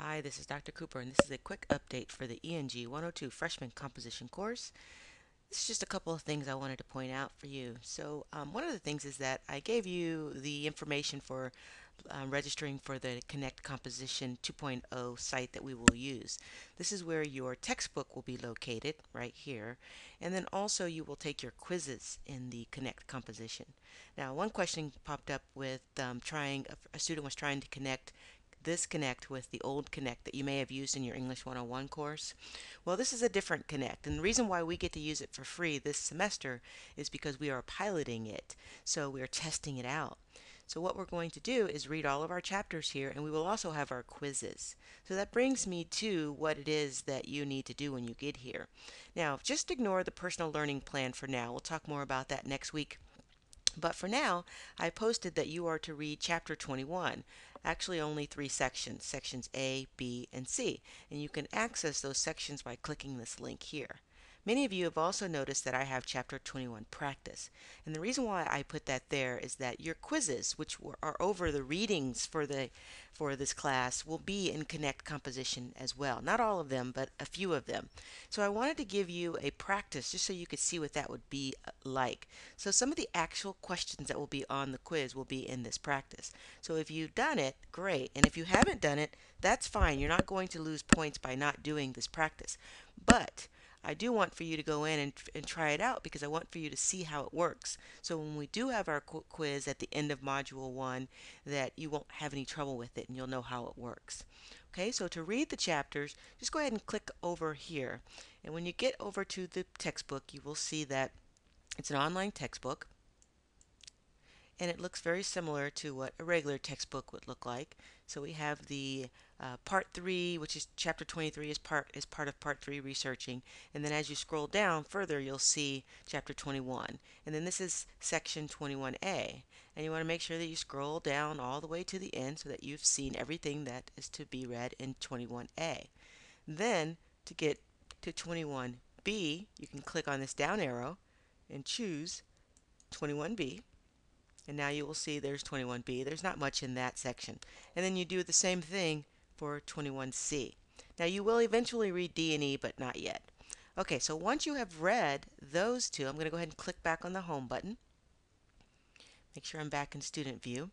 Hi, this is Dr. Cooper, and this is a quick update for the ENG102 Freshman Composition course. This is just a couple of things I wanted to point out for you. One of the things is that I gave you the information for registering for the Connect Composition 2.0 site that we will use. This is where your textbook will be located, right here, and then also you will take your quizzes in the Connect Composition. Now, one question popped up with a student was trying to connect this Connect with the old Connect that you may have used in your English 101 course. Well, this is a different Connect, and the reason why we get to use it for free this semester is because we are piloting it. So we are testing it out. So what we're going to do is read all of our chapters here, and we will also have our quizzes. So that brings me to what it is that you need to do when you get here. Now, just ignore the personal learning plan for now. We'll talk more about that next week. But for now, I posted that you are to read chapter 21. Actually, only three sections, sections A, B, and C. And you can access those sections by clicking this link here. Many of you have also noticed that I have chapter 21 practice. And the reason why I put that there is that your quizzes, which are over the readings for this class, will be in Connect Composition as well. Not all of them, but a few of them. So I wanted to give you a practice just so you could see what that would be like. So some of the actual questions that will be on the quiz will be in this practice. So if you've done it, great. And if you haven't done it, that's fine. You're not going to lose points by not doing this practice. But I do want for you to go in and try it out because I want for you to see how it works. So when we do have our quiz at the end of Module 1, that you won't have any trouble with it and you'll know how it works. Okay, so to read the chapters, just go ahead and click over here. And when you get over to the textbook, you will see that it's an online textbook, and it looks very similar to what a regular textbook would look like. So we have the part 3, which is chapter 23 is part of part 3 researching, and then as you scroll down further you'll see chapter 21, and then this is section 21A, and you want to make sure that you scroll down all the way to the end so that you've seen everything that is to be read in 21A. Then to get to 21B, you can click on this down arrow and choose 21B. And now you will see there's 21B. There's not much in that section. And then you do the same thing for 21C. Now you will eventually read D and E, but not yet. Okay, so once you have read those two, I'm going to go ahead and click back on the Home button. Make sure I'm back in Student View.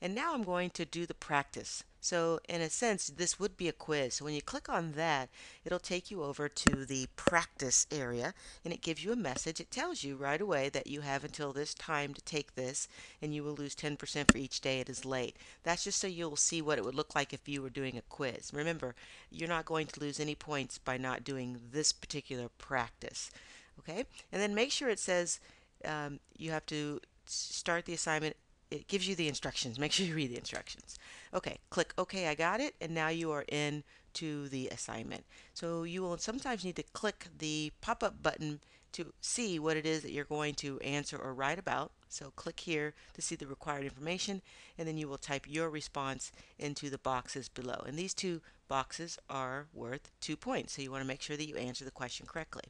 And now I'm going to do the practice. So in a sense, this would be a quiz. So when you click on that, it'll take you over to the practice area, and it gives you a message. It tells you right away that you have until this time to take this, and you will lose 10% for each day it is late. That's just so you'll see what it would look like if you were doing a quiz. Remember, you're not going to lose any points by not doing this particular practice. Okay? And then make sure it says you have to start the assignment. It gives you the instructions. Make sure you read the instructions. Okay, click OK, I got it, and now you are in to the assignment. So you will sometimes need to click the pop-up button to see what it is that you're going to answer or write about. So click here to see the required information, and then you will type your response into the boxes below. And these two boxes are worth 2 points, so you want to make sure that you answer the question correctly.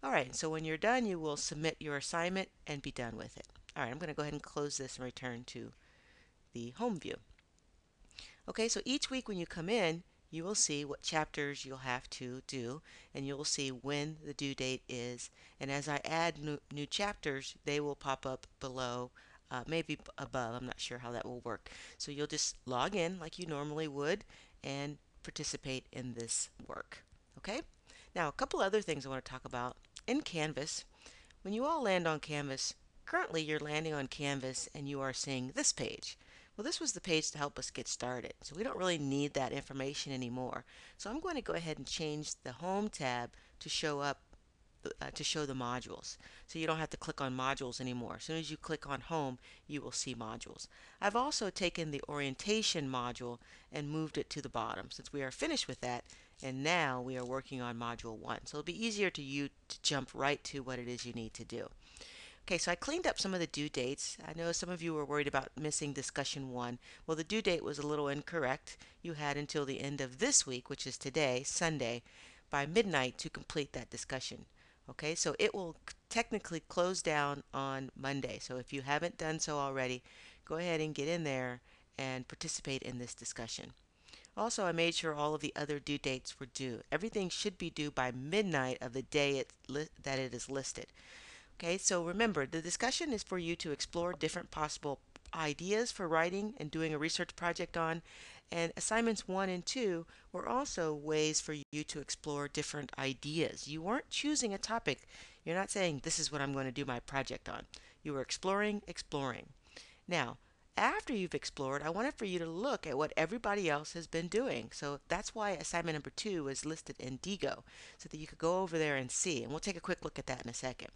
All right, so when you're done, you will submit your assignment and be done with it. All right, I'm going to go ahead and close this and return to the home view. Okay, so each week when you come in, you will see what chapters you'll have to do, and you'll see when the due date is. And as I add new chapters, they will pop up below, maybe above. I'm not sure how that will work. So you'll just log in like you normally would and participate in this work. Okay? Now, a couple other things I want to talk about. In Canvas, when you all land on Canvas, currently you're landing on Canvas and you are seeing this page. Well, this was the page to help us get started, so we don't really need that information anymore. So I'm going to go ahead and change the Home tab to show up to show the modules. So you don't have to click on modules anymore. As soon as you click on Home, you will see modules. I've also taken the orientation module and moved it to the bottom since we are finished with that, and now we are working on module 1. So it'll be easier to you to jump right to what it is you need to do. Okay, so I cleaned up some of the due dates. I know some of you were worried about missing discussion 1. Well, the due date was a little incorrect. You had until the end of this week, which is today, Sunday, by midnight to complete that discussion. Okay, so it will technically close down on Monday. So if you haven't done so already, go ahead and get in there and participate in this discussion. Also, I made sure all of the other due dates were due. Everything should be due by midnight of the day that it is listed. Okay, so remember, the discussion is for you to explore different possible ideas for writing and doing a research project on. And assignments 1 and 2 were also ways for you to explore different ideas. You weren't choosing a topic. You're not saying, this is what I'm going to do my project on. You were exploring. Now, after you've explored, I wanted for you to look at what everybody else has been doing. So that's why assignment number 2 is listed in Digo, so that you could go over there and see. And we'll take a quick look at that in a second.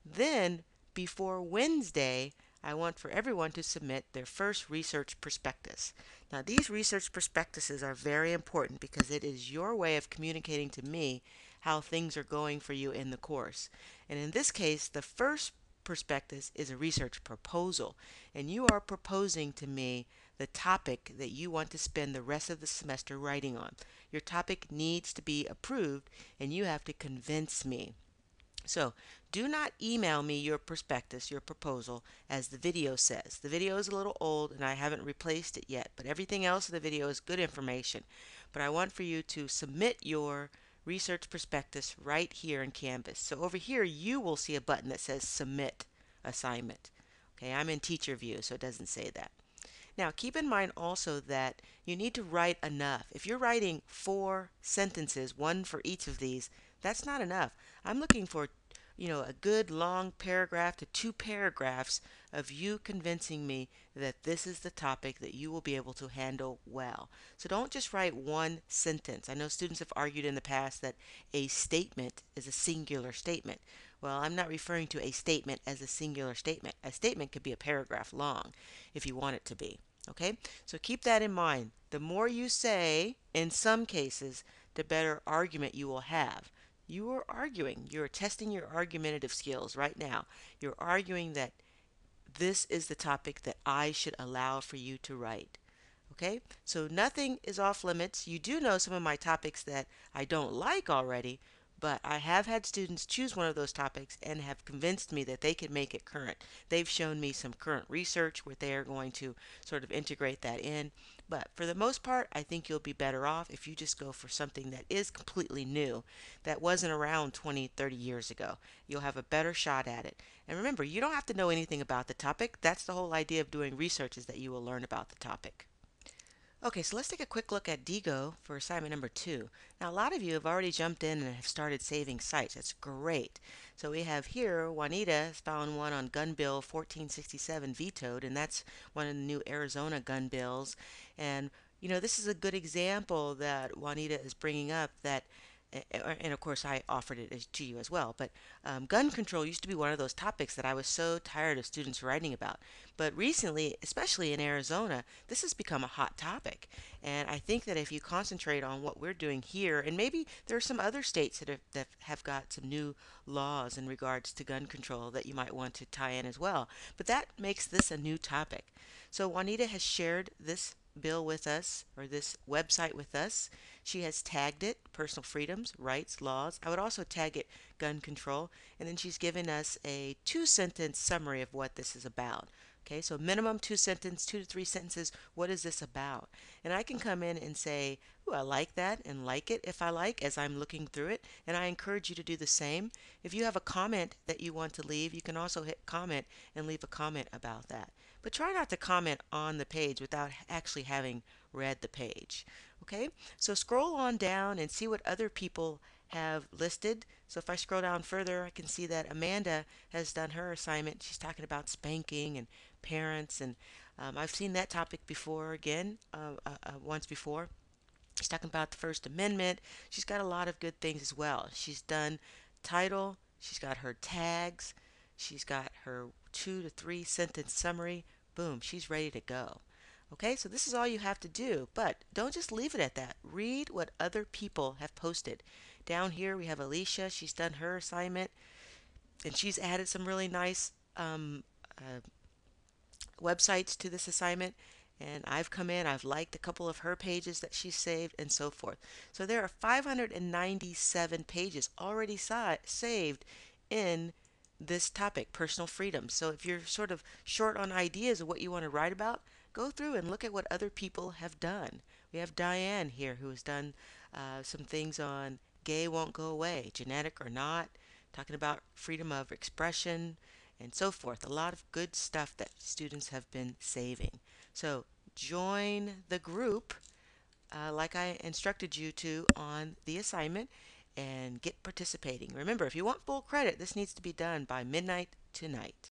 Then, before Wednesday, I want for everyone to submit their first research prospectus. Now, these research prospectuses are very important because it is your way of communicating to me how things are going for you in the course. And in this case, the first prospectus is a research proposal, and you are proposing to me the topic that you want to spend the rest of the semester writing on. Your topic needs to be approved, and you have to convince me. So do not email me your prospectus, your proposal, as the video says. The video is a little old and I haven't replaced it yet, but everything else in the video is good information. But I want for you to submit your research prospectus right here in Canvas. So over here you will see a button that says Submit Assignment. Okay, I'm in Teacher View, so it doesn't say that. Now, keep in mind also that you need to write enough. If you're writing 4 sentences, one for each of these, that's not enough. I'm looking for, a good long paragraph to 2 paragraphs of you convincing me that this is the topic that you will be able to handle well. So don't just write 1 sentence. I know students have argued in the past that a statement is a singular statement. Well, I'm not referring to a statement as a singular statement. A statement could be a paragraph long if you want it to be. Okay? So keep that in mind. The more you say, in some cases, the better argument you will have. You are arguing. You're testing your argumentative skills right now. You're arguing that this is the topic that I should allow for you to write. Okay? So nothing is off limits. You do know some of my topics that I don't like already, but I have had students choose one of those topics and have convinced me that they can make it current. They've shown me some current research where they are going to sort of integrate that in. But for the most part, I think you'll be better off if you just go for something that is completely new, that wasn't around 20, 30 years ago. You'll have a better shot at it. And remember, you don't have to know anything about the topic. That's the whole idea of doing research, is that you will learn about the topic. Okay, so let's take a quick look at Digo for assignment number 2. Now, a lot of you have already jumped in and have started saving sites. That's great. So we have here, Juanita has found one on Gun Bill 1467 vetoed, and that's one of the new Arizona gun bills. And, this is a good example that Juanita is bringing up that and of course I offered it to you as well. But gun control used to be one of those topics that I was so tired of students writing about. But recently, especially in Arizona, this has become a hot topic. And I think that if you concentrate on what we're doing here, and maybe there are some other states that have got some new laws in regards to gun control that you might want to tie in as well. But that makes this a new topic. So Juanita has shared this bill with us, or this website with us. She has tagged it personal freedoms, rights, laws. I would also tag it gun control. And then she's given us a 2 sentence summary of what this is about. Okay, so minimum 2 sentence, 2 to 3 sentences. What is this about? And I can come in and say, ooh, I like that, and like it if I like as I'm looking through it. And I encourage you to do the same. If you have a comment that you want to leave, you can also hit comment and leave a comment about that. But try not to comment on the page without actually having read the page. Okay, so scroll on down and see what other people have listed. So if I scroll down further, I can see that Amanda has done her assignment. She's talking about spanking and parents, and I've seen that topic before again, once before. She's talking about the First Amendment. She's got a lot of good things as well. She's done title, she's got her tags, she's got her 2 to 3 sentence summary. Boom, she's ready to go. Okay, so this is all you have to do, but don't just leave it at that. Read what other people have posted. Down here we have Alicia. She's done her assignment and she's added some really nice uh, websites to this assignment. And I've come in, I've liked a couple of her pages that she's saved, and so forth. So there are 597 pages already saved in this topic, personal freedom. So if you're sort of short on ideas of what you want to write about, go through and look at what other people have done. We have Diane here who has done some things on gay won't go away, genetic or not, talking about freedom of expression and so forth. A lot of good stuff that students have been saving. So join the group like I instructed you to on the assignment and get participating. Remember, if you want full credit, this needs to be done by midnight tonight.